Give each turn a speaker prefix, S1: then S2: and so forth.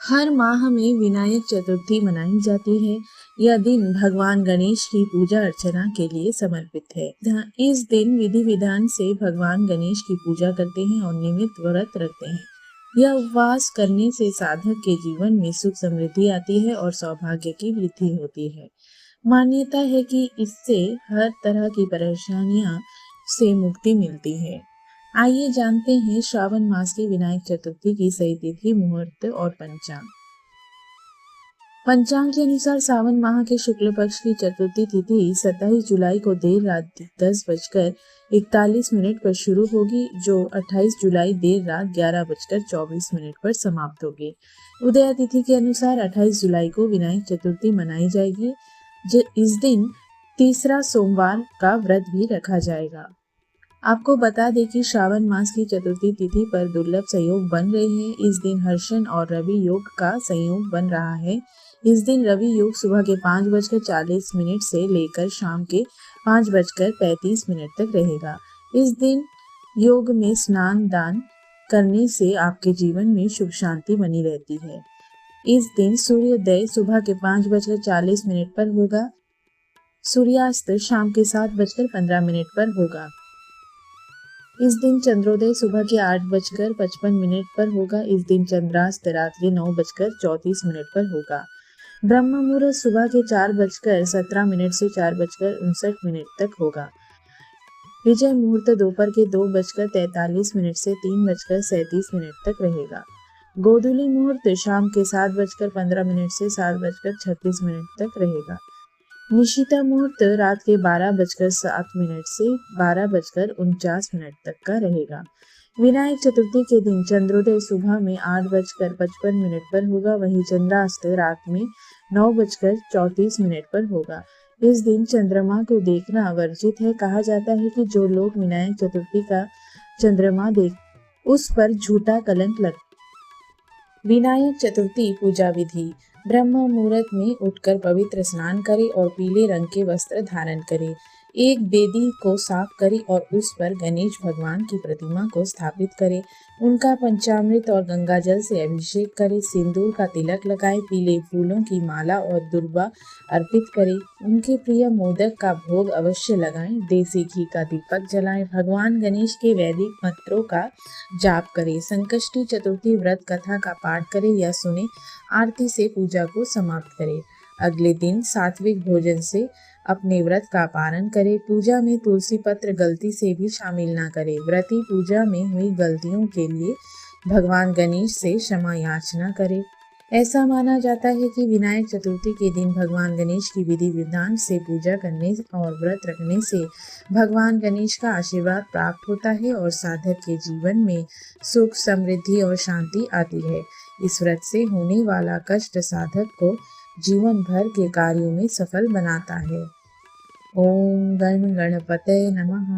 S1: हर माह में विनायक चतुर्थी मनाई जाती है। यह दिन भगवान गणेश की पूजा अर्चना के लिए समर्पित है। इस दिन विधि विधान से भगवान गणेश की पूजा करते हैं और नियमित व्रत रखते हैं। यह उपवास करने से साधक के जीवन में सुख समृद्धि आती है और सौभाग्य की वृद्धि होती है। मान्यता है कि इससे हर तरह की परेशानियां से मुक्ति मिलती है। आइए जानते हैं श्रावण मास की विनायक चतुर्थी की सही तिथि, मुहूर्त और पंचांग। पंचांग के अनुसार सावन माह के शुक्ल पक्ष की चतुर्थी तिथि 27 जुलाई को देर रात 10:41 पर शुरू होगी, जो 28 जुलाई देर रात 11:24 पर समाप्त होगी। उदय तिथि के अनुसार 28 जुलाई को विनायक चतुर्थी मनाई जाएगी। इस दिन तीसरा सोमवार का व्रत भी रखा जाएगा। आपको बता दें कि श्रावण मास की चतुर्थी तिथि पर दुर्लभ संयोग बन रहे हैं। इस दिन हर्षण और रवि योग का संयोग बन रहा है। इस दिन रवि योग सुबह के 5:40 से लेकर शाम के 5:35 तक रहेगा। इस दिन योग में स्नान दान करने से आपके जीवन में सुख शांति बनी रहती है। इस दिन सूर्योदय सुबह के 5:40 पर होगा। सूर्यास्त शाम के 7:15 पर होगा। इस दिन चंद्रोदय सुबह के 8:55 पर होगा। इस दिन चंद्रास्त रात के 9:34 पर होगा। ब्रह्म मुहूर्त सुबह के 4:17 से 4:59 तक होगा। विजय मुहूर्त दोपहर के 2:43 से 3:37 तक रहेगा। गोधूली मुहूर्त शाम के 7:15 से 7:36 तक रहेगा। निशिता मुहूर्त रात के 12:07 से 12:49 तक का रहेगा। विनायक चतुर्थी के दिन चंद्रोदय सुबह में 8:55 पर होगा, वहीं चंद्रास्त रात में 9:34 पर होगा। इस दिन चंद्रमा को देखना वर्जित है। कहा जाता है कि जो लोग विनायक चतुर्थी का चंद्रमा देख उस पर झूठा कलंक लग। विनायक चतुर्थी पूजा विधि। ब्रह्म मुहूर्त में उठकर पवित्र स्नान करें और पीले रंग के वस्त्र धारण करें। एक वेदी को साफ करें और उस पर गणेश भगवान की प्रतिमा को स्थापित करें। उनका पंचामृत और गंगा जल से अभिषेक करें। सिंदूर का तिलक लगाएं। पीले फूलों की माला और दुर्वा अर्पित करें। उनके प्रिय मोदक का भोग अवश्य लगाएं। देसी घी का दीपक जलाएं। भगवान गणेश के वैदिक मंत्रों का जाप करें। संकष्टी चतुर्थी व्रत कथा का पाठ करें या सुने। आरती से पूजा को समाप्त करें। अगले दिन सात्विक भोजन से अपने व्रत का पालन करें। पूजा में तुलसी पत्र गलती से भी शामिल ना करें। व्रती पूजा में हुई गलतियों के लिए भगवान गणेश से क्षमा याचना करें। ऐसा माना जाता है कि विनायक चतुर्थी के दिन भगवान गणेश की विधि विधान से पूजा करने और व्रत रखने से भगवान गणेश का आशीर्वाद प्राप्त होता है और साधक के जीवन में सुख समृद्धि और शांति आती है। इस व्रत से होने वाला कष्ट साधक को जीवन भर के कार्यों में सफल बनाता है। ओम गण गणपतये नमः।